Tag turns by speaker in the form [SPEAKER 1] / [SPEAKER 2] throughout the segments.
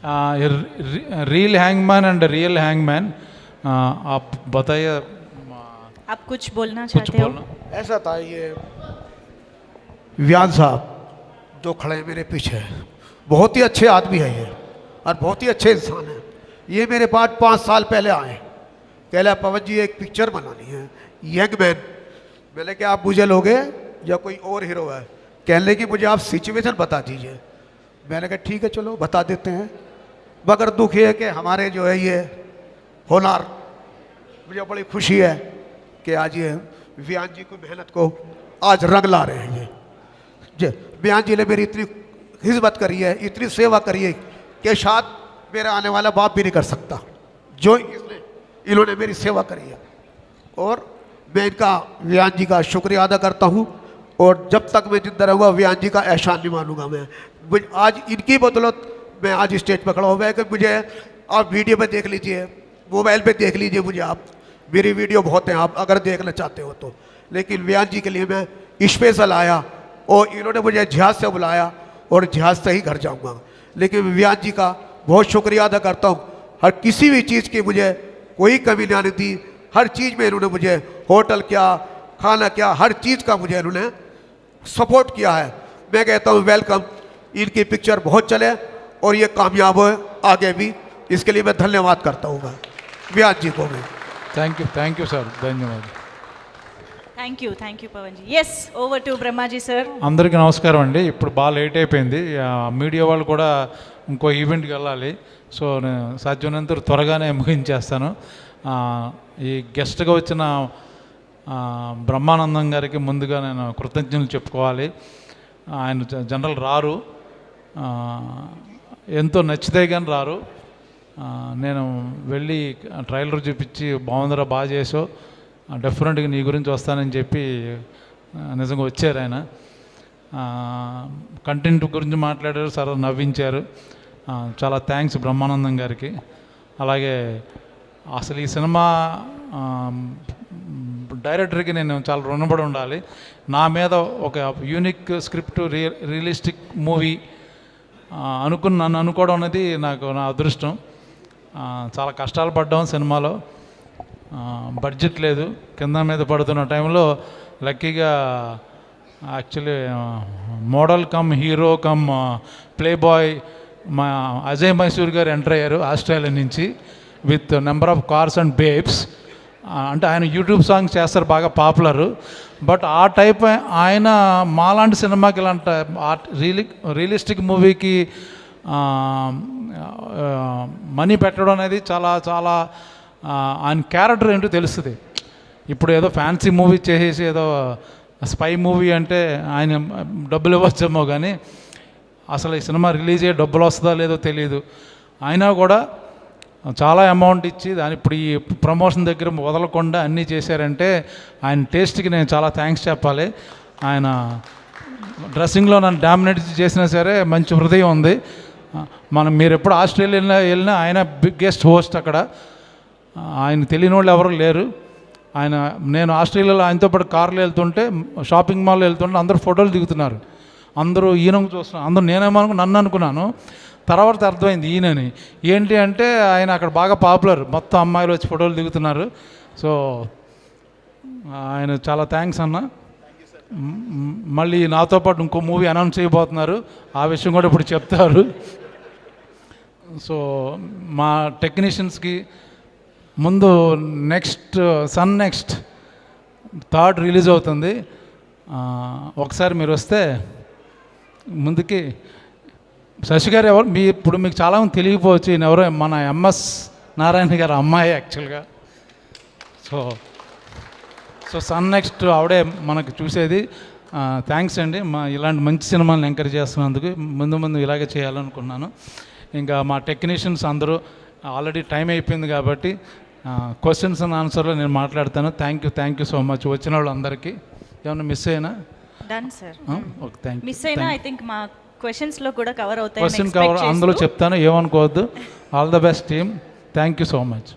[SPEAKER 1] Reel hangman and real hangman, आप बताइए,
[SPEAKER 2] आप कुछ बोलना
[SPEAKER 1] कुछ
[SPEAKER 2] चाहते हो?
[SPEAKER 1] बोलना।
[SPEAKER 3] ऐसा था, ये व्यान साहब जो खड़े हैं मेरे पीछे, बहुत ही अच्छे आदमी है ये, और बहुत ही अच्छे इंसान है। ये मेरे पास 5 साल पहले आए, कह रहे पवन जी एक पिक्चर बनानी है यंग मैन। मैंने कहा आप मुझे लोगे या कोई और हीरो है? कहने कि मुझे आप सिचुएशन बता दीजिए। मैंने कहा ठीक है चलो बता देते हैं, मगर दुख ये है कि हमारे जो है ये होनार, मुझे बड़ी खुशी है कि आज ये व्यान जी की मेहनत को आज रंग ला रहे हैं। ये व्यान जी ने मेरी इतनी खिदमत करी है, इतनी सेवा करी है कि शायद मेरा आने वाला बाप भी नहीं कर सकता जो इन्होंने मेरी सेवा करी है। और मैं इनका व्यान जी का शुक्रिया अदा करता हूँ, और जब तक मैं जिंदा रहूँगा व्यान जी का एहसान नहीं मानूंगा मैं। आज इनकी बदौलत मैं आज स्टेज पर खड़ा हुआ है कि मुझे आप वीडियो में देख लीजिए, मोबाइल पे देख लीजिए, मुझे आप मेरी वीडियो बहुत हैं, आप अगर देखना चाहते हो तो। लेकिन व्यान जी के लिए मैं स्पेशल आया और इन्होंने मुझे जहाज़ से बुलाया और जहाज़ से ही घर जाऊँगा। लेकिन व्यान जी का बहुत शुक्रिया अदा करता हूँ, हर किसी भी चीज़ की मुझे कोई कमी नहीं दी, हर चीज़ में इन्होंने मुझे होटल क्या, खाना क्या, हर चीज़ का मुझे इन्होंने सपोर्ट किया है। मैं कहता हूँ वेलकम, इनकी पिक्चर बहुत चले और ये कामयाब हो आगे भी, इसके लिए मैं धन्यवाद करता हूँ मैं व्यास जी को भी।
[SPEAKER 1] थैंक यू सर, धन्यवाद।
[SPEAKER 2] Thank you Pavan ji. Yes, over to Brahmaji sir.
[SPEAKER 1] అందరికీ నమస్కారం అండి. ఇప్పుడు బాగా లేట్ అయిపోయింది, మీడియా వాళ్ళు కూడా ఇంకో ఈవెంట్కి వెళ్ళాలి. సో నేను సాధ్యమైనంత త్వరగానే ముగించేస్తాను. ఈ గెస్ట్గా వచ్చిన బ్రహ్మానందం గారికి ముందుగా నేను కృతజ్ఞతలు చెప్పుకోవాలి. ఆయన జనరల్ రారు, ఎంతో నచ్చితే కానీ రారు. నేను వెళ్ళి ట్రైలర్ చూపించి బాగుందిరా, బాగా చేసావు, డెఫినెట్గా నీ గురించి వస్తానని చెప్పి నిజంగా వచ్చారు. ఆయన కంటెంట్ గురించి మాట్లాడారు, సరే నవ్వించారు. చాలా థ్యాంక్స్ బ్రహ్మానందం గారికి. అలాగే అసలు ఈ సినిమా డైరెక్టర్కి నేను చాలా రుణపడి ఉండాలి. నా మీద ఒక యూనిక్ స్క్రిప్ట్, రియలిస్టిక్ మూవీ నన్ను అనుకోవడం అనేది నాకు నా అదృష్టం. చాలా కష్టాలు పడ్డాం సినిమాలో, బడ్జెట్ లేదు, కింద మీద పడుతున్న టైంలో లక్కీగా actually model come hero come play boy మా అజయ్ మైసూర్ గారు ఎంటర్ అయ్యారు ఆస్ట్రేలియా నుంచి with number of cars and babes. అంటే ఆయన యూట్యూబ్ సాంగ్స్ చేస్తారు, బాగా పాపులరు. బట్ ఆ టైప్ ఆయన మాలాంటి సినిమాకి ఇలాంటి రియలిస్టిక్ మూవీకి మనీ పెట్టడం అనేది చాలా చాలా ఆయన క్యారెక్టర్ ఏంటో తెలుస్తుంది. ఇప్పుడు ఏదో ఫ్యాన్సీ మూవీ చేసేసి ఏదో స్పై మూవీ అంటే ఆయన డబ్బులు ఇవ్వచ్చేమో, కానీ అసలు ఈ సినిమా రిలీజ్ అయ్యే డబ్బులు వస్తుందా లేదో తెలియదు. అయినా కూడా చాలా అమౌంట్ ఇచ్చి దాని ఇప్పుడు ఈ ప్రమోషన్ దగ్గర వదలకుండా అన్నీ చేశారంటే ఆయన టేస్ట్కి నేను చాలా థ్యాంక్స్ చెప్పాలి. ఆయన డ్రెస్సింగ్లో నన్ను డామినేట్ చేసినా సరే మంచి హృదయం ఉంది. మీరు ఎప్పుడు ఆస్ట్రేలియా వెళ్ళినా ఆయన బిగ్గెస్ట్ హోస్ట్ అక్కడ. ఆయన తెలియని వాళ్ళు ఎవరు లేరు. నేను ఆస్ట్రేలియాలో ఆయనతో పాటు కార్లో వెళ్తుంటే, షాపింగ్ మాల్లో వెళ్తుంటే అందరూ ఫోటోలు దిగుతున్నారు, అందరూ ఈయనకు చూస్తున్నారు. అందరూ నన్ను అనుకున్నాను, తర్వాత అర్థమైంది ఈయనని. ఏంటి అంటే ఆయన అక్కడ బాగా పాపులర్, మొత్తం అమ్మాయిలు వచ్చి ఫోటోలు దిగుతున్నారు. సో ఆయన చాలా థ్యాంక్స్ అన్న. మళ్ళీ నాతో పాటు ఇంకో మూవీ అనౌన్స్ చేయబోతున్నారు, ఆ విషయం కూడా ఇప్పుడు చెప్తారు. సో మా టెక్నీషియన్స్కి ముందు నెక్స్ట్ నెక్స్ట్ 3rd రిలీజ్ అవుతుంది. ఒకసారి మీరు వస్తే ముందుకి. శశి గారు ఎవరు ఇప్పుడు మీకు చాలామంది తెలియకపోవచ్చు, ఈయన ఎవరో మన ఎంఎస్ నారాయణ గారు అమ్మాయి యాక్చువల్గా. సో నెక్స్ట్ ఆవిడే మనకు చూసేది. థ్యాంక్స్ అండి, ఇలాంటి మంచి సినిమాలను ఎంకరేజ్ చేస్తున్నందుకు. ముందు ఇలాగే చేయాలనుకున్నాను. ఇంకా మా టెక్నీషియన్స్ అందరూ ఆల్రెడీ టైం అయిపోయింది కాబట్టి క్వశ్చన్స్ అండ్ ఆన్సర్లో నేను మాట్లాడతాను. థ్యాంక్ యూ సో మచ్ వచ్చిన వాళ్ళందరికీ. ఏమన్నా మిస్ అయినా?
[SPEAKER 2] Done sir.
[SPEAKER 1] Okay, thank you.
[SPEAKER 2] Miss అయినా ఐ థింక్ మా క్వశ్చన్స్లో కూడా కవర్ అవుతాయి.
[SPEAKER 1] క్వశ్చన్ కవర్ అందులో చెప్తాను, ఏమనుకోవద్దు. All the best team, thank you so much.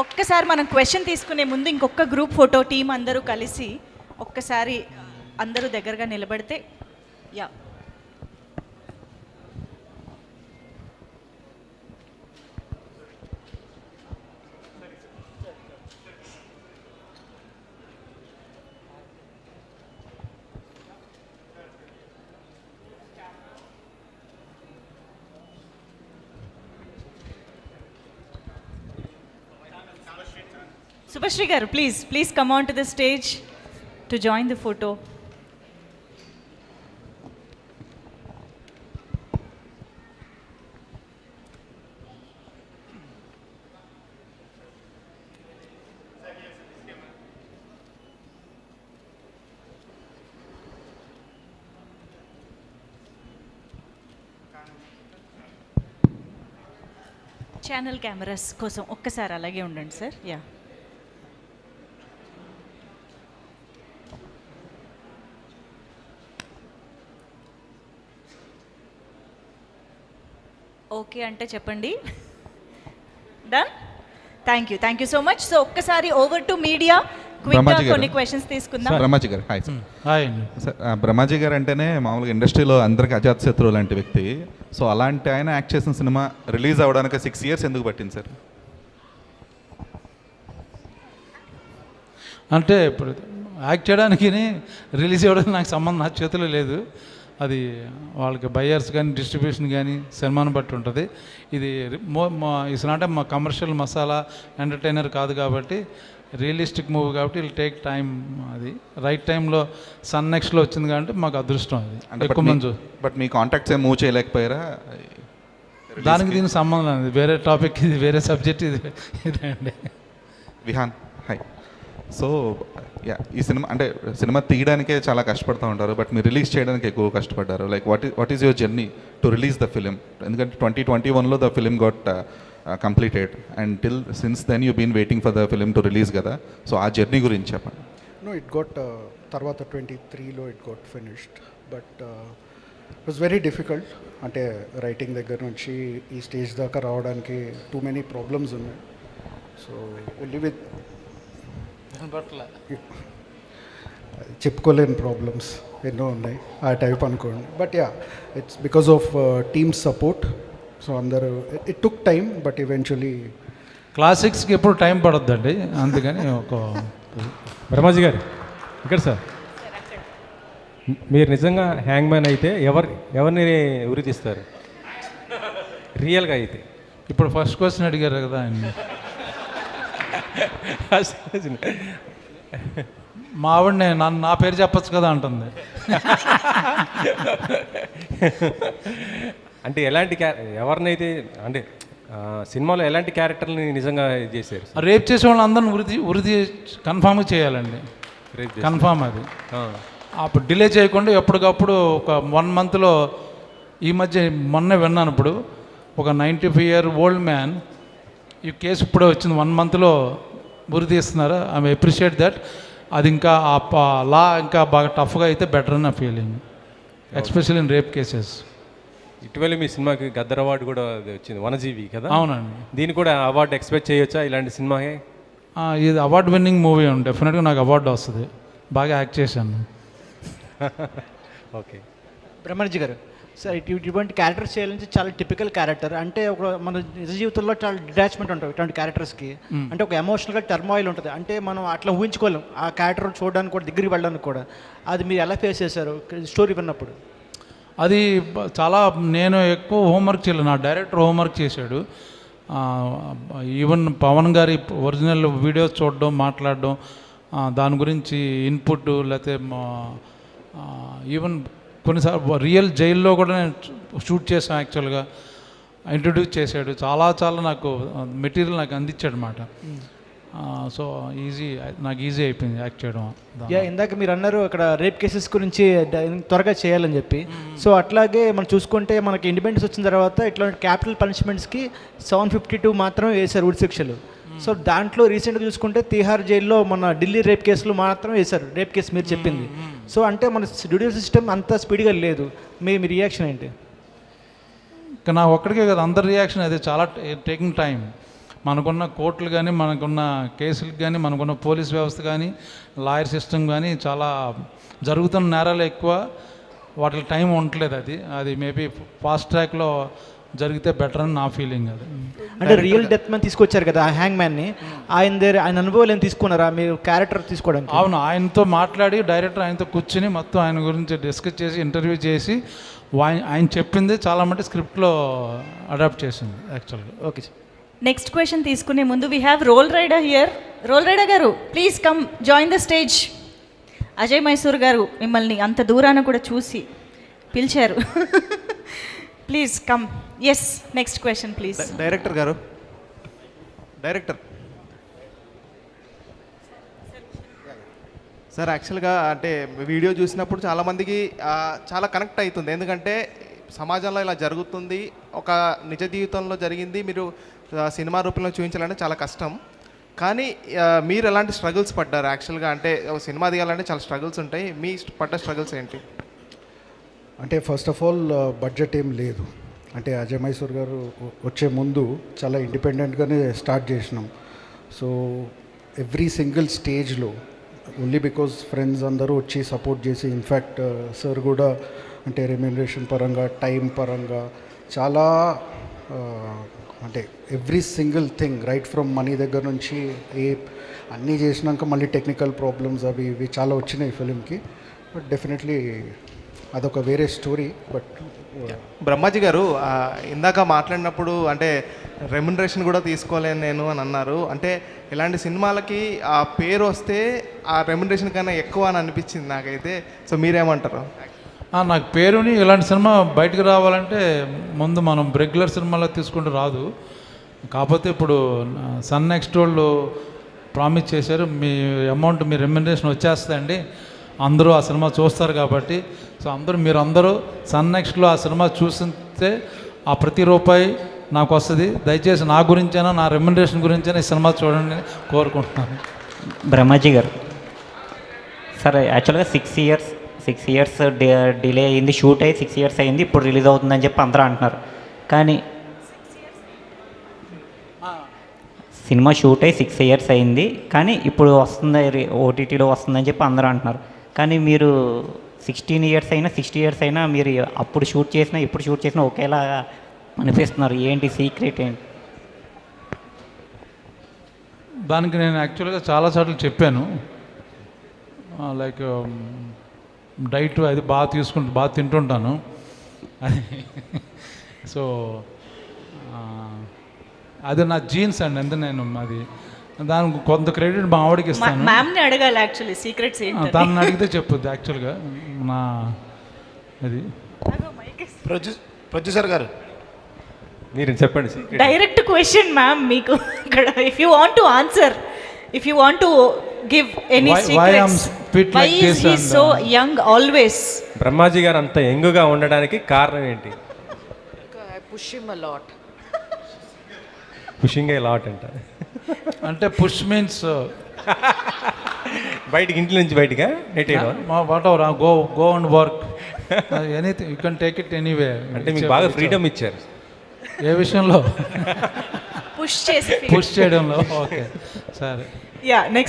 [SPEAKER 2] ఒక్కసారి మనం క్వశ్చన్ తీసుకునే ముందు ఇంకొక గ్రూప్ ఫోటో టీం అందరూ కలిసి ఒక్కసారి అందరూ దగ్గరగా నిలబడితే. Yeah, Subhashri garu, please come on to the stage to join the photo. Channel cameras కోసం ఒక్కసారి అలాగే ఉండండి సార్. యా, ఓకే అంటే చెప్పండి. Done. Thank you so much. So ఒక్కసారి ఓవర్ టు మీడియా, క్విక్గా
[SPEAKER 4] బ్రహ్మాజీ గారు.
[SPEAKER 2] కొన్ని క్వశ్చన్స్ తీసుకుందాం.
[SPEAKER 4] బ్రహ్మాజీ గారు హాయ్ సార్.
[SPEAKER 1] హాయ్ అండి.
[SPEAKER 4] సార్ బ్రహ్మాజీ గారు అంటేనే మామూలుగా ఇండస్ట్రీలో అందరికి అజాత్ శత్రువు లాంటి వ్యక్తి. సో అలాంటి ఆయన యాక్ట్ చేసిన సినిమా రిలీజ్ అవ్వడానికి 6 years ఎందుకు పట్టింది సార్?
[SPEAKER 1] అంటే ఇప్పుడు యాక్ట్ చేయడానికి రిలీజ్ అవ్వడానికి నాకు సంబంధం, నా చేతిలో లేదు. అది వాళ్ళకి బయ్యర్స్ కానీ డిస్ట్రిబ్యూషన్ కానీ సినిమాను బట్టి ఉంటుంది. ఇది ఇట్స్ నాట్ మా కమర్షియల్ మసాలా ఎంటర్టైనర్ కాదు కాబట్టి, రియలిస్టిక్ మూవీ కాబట్టి విల్ టేక్ టైం. అది రైట్ టైంలో సన్ నెక్స్ట్లో వచ్చింది కాబట్టి మాకు అదృష్టం. అది
[SPEAKER 4] అంటే
[SPEAKER 1] ఎక్కువ మంది.
[SPEAKER 4] బట్ మీ కాంటాక్ట్స్ ఏం మూవ్ చేయలేకపోయారా?
[SPEAKER 1] దానికి దీనికి సంబంధం లేదు, వేరే టాపిక్, ఇది వేరే సబ్జెక్ట్, ఇదే అండి.
[SPEAKER 4] విహాన్ హాయ్. సో యా, ఈ సినిమా అంటే సినిమా తీయడానికే చాలా కష్టపడుతూ ఉంటారు, బట్ మీరు రిలీజ్ చేయడానికి ఎక్కువ కష్టపడ్డారు. Like what is your journey to release the film? ఎందుకంటే 2021లో the film got completed and till since then you been waiting for the film to release కదా. సో ఆ జర్నీ గురించి చెప్పండి.
[SPEAKER 5] No, it got తర్వాత 23లో it got finished, but it was very difficult. అంటే writing దగ్గర నుంచి ఈ స్టేజ్ దాకా రావడానికి too many problems ఉన్నాయి. సో ఓన్లీ విత్ చెప్పుకోలేని ప్రాబ్లమ్స్ ఎన్నో ఉన్నాయి ఆ టైప్ అనుకోండి. But yeah, it's because of team support. So అందరూ it took time, but eventually
[SPEAKER 1] క్లాసిక్స్కి ఎప్పుడు టైం పడొద్దండి, అందుకని ఒక
[SPEAKER 6] బ్రహ్మాజీ గారు ఇక్కడ సార్, మీరు నిజంగా హ్యాంగ్ మ్యాన్ అయితే ఎవరిని ఉరి తీస్తారు రియల్గా అయితే?
[SPEAKER 1] ఇప్పుడు ఫస్ట్ క్వశ్చన్ అడిగారు కదా ఆయన. మా ఆవిడనే నా పేరు చెప్పచ్చు కదా అంటుంది.
[SPEAKER 6] అంటే ఎలాంటి ఎవరినైతే అంటే సినిమాలో ఎలాంటి క్యారెక్టర్ని నిజంగా చేశారు?
[SPEAKER 1] రేప్ చేసే వాళ్ళందరిని ఉరిది కన్ఫామ్గా చేయాలండి, కన్ఫామ్. అది అప్పుడు డిలే చేయకుండా ఎప్పటికప్పుడు ఒక 1 monthలో, ఈ మధ్య మొన్నే విన్నాను, ఇప్పుడు ఒక 95-year-old మ్యాన్, ఈ కేసు ఇప్పుడే వచ్చింది, 1 monthలో ఉరి తీస్తున్నారు. I appreciate that. అది ఇంకా ఆ లా ఇంకా బాగా టఫ్గా అయితే బెటర్ అని నా feeling, especially in rape cases.
[SPEAKER 6] ఇటీవల మీ సినిమాకి గద్దర్ అవార్డు కూడా వచ్చింది, వనజీవి కదా?
[SPEAKER 1] అవునండి.
[SPEAKER 6] దీన్ని కూడా అవార్డు ఎక్స్పెక్ట్ చేయొచ్చా ఇలాంటి సినిమాకే?
[SPEAKER 1] ఇది అవార్డు విన్నింగ్ మూవీ ఉంది, డెఫినెట్గా నాకు అవార్డు వస్తుంది, బాగా యాక్ట్ చేశాను.
[SPEAKER 6] ఓకే.
[SPEAKER 7] బ్రహ్మాజీ గారు, సార్ ఇటువంటి క్యారెక్టర్స్ చేయాలంటే చాలా టిపికల్ క్యారెక్టర్. అంటే ఒక మన నిజ జీవితంలో చాలా డిటాచ్మెంట్ ఉంటుంది ఇటువంటి క్యారెక్టర్స్కి. అంటే ఒక ఎమోషనల్గా టర్మాయిల్ ఉంటుంది. అంటే మనం అట్లా ఊహించుకోలేం ఆ క్యారెక్టర్ చూడడానికి కూడా, దగ్గరికి వెళ్ళడానికి కూడా. అది మీరు ఎలా ఫేస్ చేశారు స్టోరీ విన్నప్పుడు?
[SPEAKER 1] అది చాలా, నేను ఎక్కువ హోంవర్క్ చేయలేదు, నా డైరెక్టర్ హోంవర్క్ చేశాడు. ఈవెన్ పవన్ గారి ఒరిజినల్ వీడియోస్ చూడడం, మాట్లాడడం, దాని గురించి ఇన్పుట్, లేకపోతే ఈవెన్ కొన్నిసార్లు రియల్ జైల్లో కూడా నేను షూట్ చేశాను. యాక్చువల్గా ఇంట్రడ్యూస్ చేశాడు, చాలా నాకు మెటీరియల్ నాకు అందించాడు అనమాట. సో నాకు ఈజీ అయిపోయింది యాక్ట్ చేయడం.
[SPEAKER 7] ఇందాక మీరు అన్నారు ఇక్కడ రేప్ కేసెస్ గురించి త్వరగా చేయాలని చెప్పి. సో అట్లాగే మనం చూసుకుంటే మనకి ఇండిపెండెన్స్ వచ్చిన తర్వాత ఇట్లాంటి క్యాపిటల్ పనిష్మెంట్స్కి 752 మాత్రం వేశారు ఉరి శిక్షలు. సో దాంట్లో రీసెంట్గా చూసుకుంటే తిహార్ జైల్లో మన ఢిల్లీ రేప్ కేసులు మాత్రం వేశారు, రేప్ కేసు మీరు చెప్పింది. సో అంటే మన జ్యుడిషియల్ సిస్టమ్ అంత స్పీడ్గా లేదు. మీ రియాక్షన్ ఏంటి?
[SPEAKER 1] ఇంకా నా ఒక్కడికే కదా, అందరి రియాక్షన్ అదే, చాలా టేకింగ్ టైం. మనకున్న కోర్టులు కానీ, మనకున్న కేసులకు కానీ, మనకున్న పోలీస్ వ్యవస్థ కానీ, లాయర్ సిస్టమ్ కానీ, చాలా జరుగుతున్న నేరాలు ఎక్కువ, వాటికి టైం ఉండట్లేదు. అది మేబీ ఫాస్ట్ ట్రాక్లో జరిగితే బెటర్ అని నా ఫీలింగ్. అది
[SPEAKER 7] అంటే రియల్ డెత్ మ్యాన్ తీసుకొచ్చారు కదా ఆ హ్యాంగ్ మ్యాన్ని, ఆయన అనుభవాలు ఏం తీసుకున్నారా మీరు క్యారెక్టర్ తీసుకోవడానికి?
[SPEAKER 1] అవును, ఆయనతో మాట్లాడి డైరెక్టర్ ఆయనతో కూర్చుని మొత్తం ఆయన గురించి డిస్కస్ చేసి ఇంటర్వ్యూ చేసి ఆయన చెప్పింది చాలా మట్టి స్క్రిప్ట్లో అడాప్ట్ చేసింది యాక్చువల్గా.
[SPEAKER 7] Okay sir.
[SPEAKER 2] నెక్స్ట్ క్వశ్చన్ తీసుకునే ముందు we have Roll Rida here. Roll Rida గారు please come join the stage. Ajay Mysore గారు మిమ్మల్ని అంత దూరాన కూడా చూసి పిలిచారు. Please come. Yes, next question please.
[SPEAKER 8] Director గారు, డైరెక్టర్ సార్, యాక్చువల్గా అంటే వీడియో చూసినప్పుడు చాలామందికి చాలా కనెక్ట్ అవుతుంది. ఎందుకంటే సమాజంలో ఇలా జరుగుతుంది, ఒక నిజ జీవితంలో జరిగింది మీరు సినిమా రూపంలో చూపించాలంటే చాలా కష్టం. కానీ మీరు ఎలాంటి స్ట్రగుల్స్ పడ్డారు యాక్చువల్గా? అంటే ఒక సినిమా తీయాలంటే చాలా స్ట్రగుల్స్ ఉంటాయి, మీ పడ్డ స్ట్రగుల్స్ ఏంటి?
[SPEAKER 5] అంటే ఫస్ట్ ఆఫ్ ఆల్ బడ్జెట్ ఏం లేదు. అంటే అజయ్ మైసూర్ గారు వచ్చే ముందు చాలా ఇండిపెండెంట్గానే స్టార్ట్ చేసినాం. సో ఎవ్రీ సింగిల్ స్టేజ్లో ఓన్లీ బికాజ్ ఫ్రెండ్స్ అందరూ వచ్చి సపోర్ట్ చేసి, ఇన్ఫ్యాక్ట్ సార్ కూడా అంటే రెమ్యూనరేషన్ పరంగా, టైం పరంగా చాలా అంటే every single thing right from money దగ్గర నుంచి అన్నీ చేసినాక మళ్ళీ టెక్నికల్ ప్రాబ్లమ్స్ అవి ఇవి చాలా వచ్చినాయి ఫిలింకి. బట్ డెఫినెట్లీ అదొక వేరే స్టోరీ. బట్
[SPEAKER 8] బ్రహ్మాజీ గారు ఇందాక మాట్లాడినప్పుడు అంటే రెమ్యునరేషన్ కూడా తీసుకోలేను నేను అని అన్నారు. అంటే ఇలాంటి సినిమాలకి ఆ పేరు వస్తే ఆ రెమ్యునరేషన్ కన్నా ఎక్కువ అని అనిపించింది నాకైతే. సో మీరేమంటారు?
[SPEAKER 1] నాకు పేరుని ఇలాంటి సినిమా బయటకు రావాలంటే ముందు మనం రెగ్యులర్ సినిమాలో తీసుకుంటూ రాదు. కాకపోతే ఇప్పుడు సన్ నెక్స్ట్ వాళ్ళు ప్రామిస్ చేశారు, మీ అమౌంట్ మీ రెమ్యునరేషన్ వచ్చేస్తుందండి, అందరూ ఆ సినిమా చూస్తారు కాబట్టి. సో మీరందరూ సన్ నెక్స్ట్లో ఆ సినిమా చూస్తే ఆ ప్రతి రూపాయి నాకు వస్తుంది. దయచేసి నా గురించైనా, నా రెమ్యునరేషన్ గురించైనా ఈ సినిమా చూడండి కోరుకుంటున్నాను.
[SPEAKER 9] బ్రహ్మాజీ గారు సార్, యాక్చువల్గా 6 ఇయర్స్ డిలే అయింది, షూట్ అయ్యి 6 ఇయర్స్ అయింది, ఇప్పుడు రిలీజ్ అవుతుందని చెప్పి అందరూ అంటున్నారు. కానీ సినిమా షూట్ అయ్యి 6 ఇయర్స్ అయింది, కానీ ఇప్పుడు వస్తుంది, ఓటీటీలో వస్తుందని చెప్పి అందరూ అంటున్నారు. కానీ మీరు 16 ఇయర్స్ అయినా 60 ఇయర్స్ అయినా మీరు అప్పుడు షూట్ చేసినా ఇప్పుడు షూట్ చేసినా ఒకేలా అనిపిస్తున్నారు. ఏంటి సీక్రెట్ ఏంటి?
[SPEAKER 1] దానికి నేను యాక్చువల్గా చాలాసార్లు చెప్పాను, లైక్ డైట్ అది బాగా తింటుంటాను అది. సో అది నా జీన్స్ అండి, ఎందుకు నేను అది దానికి కొంత క్రెడిట్ మా ఆవిడకి ఇస్తాను.
[SPEAKER 2] మ్యామ్ని అడగాలి యాక్చువల్లీ సీక్రెట్స్ ఏంటి.
[SPEAKER 1] తనని అడిగితే చెప్పుద్ది యాక్చువల్గా నా అది.
[SPEAKER 3] ప్రొడ్యూసర్ గారు
[SPEAKER 6] మీరు చెప్పండి.
[SPEAKER 2] డైరెక్ట్ క్వశ్చన్ మ్యామ్ మీకు ఇక్కడ. If you want to answer, if you want to give any secrets, why is he so young always?
[SPEAKER 6] Brahmaji గారు అంత యంగ్గా ఉండడానికి కారణం ఏంటి?
[SPEAKER 10] I push him a lot.
[SPEAKER 6] Pushing a lot అంట.
[SPEAKER 1] అంటే పుష్ మీన్స్
[SPEAKER 6] బయటికి, ఇంటి నుంచి బయటిగా నెట్టేయడం.
[SPEAKER 1] Whatever go and work, anything you can take it anyway.
[SPEAKER 6] అంటే మీకు బాగా ఫ్రీడమ్ ఇచ్చారు.
[SPEAKER 1] ఏ విషయంలో?
[SPEAKER 2] పుష్ చేసి
[SPEAKER 1] పుష్ చేయడంలో. ఓకే సరే.
[SPEAKER 2] Yeah next